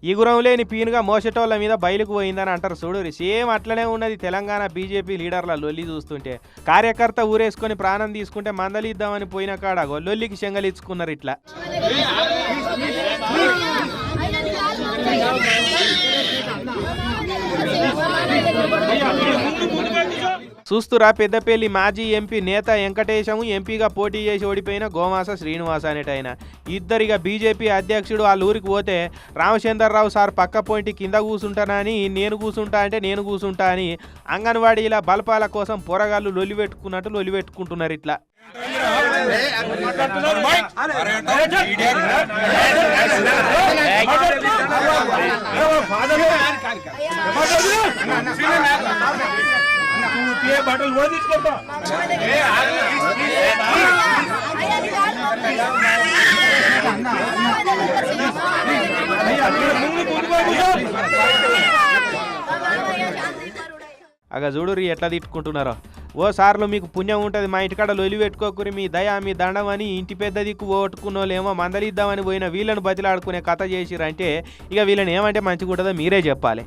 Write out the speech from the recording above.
ఈగురం లేని పీనుగా మోసటోళ్ల మీద బయలుకు పోయిందని అంటారు చూడు. సేమ్ అట్లనే ఉన్నది తెలంగాణ బీజేపీ లీడర్ల లొల్లి చూస్తుంటే. కార్యకర్త ఊరేసుకొని ప్రాణం తీసుకుంటే మందలిద్దామని పోయిన కాడ లొల్లికి శంగలిచ్చుకున్నారు ఇట్లా. చూస్తురా పెద్దపల్లి మాజీ ఎంపీ నేత వెంకటేశము ఎంపీగా పోటీ చేసి ఓడిపోయిన గోమాస శ్రీనివాస అనేటైన ఇద్దరిగా బీజేపీ అధ్యక్షుడు వాళ్ళ ఊరికి పోతే రామచంద్రరావు సార్ పక్క పోయింటి కింద కూర్చుంటానని నేను కూర్చుంటా అంటే నేను కూర్చుంటా అని అంగన్వాడీల బలపాల కోసం పొరగాళ్ళు లొల్లి పెట్టుకున్నట్టు లొల్లి పెట్టుకుంటున్నారు ఇట్లా. అగా చూడుర్రి ఎట్లా తిట్టుకుంటున్నారో. ఓ సార్లు మీకు పుణ్యం ఉంటుంది, మా ఇంటికాడ లొలి పెట్టుకోకురి, మీ దయ మీ దండం అని ఇంటి పెద్ద దిక్కు ఓట్టుకున్నోళ్ళేమో మందలిద్దామని పోయిన వీళ్ళని బతిలాడుకునే కథ చేసిరంటే ఇక వీళ్ళని ఏమంటే మంచిగా ఉంటుందో మీరే చెప్పాలి.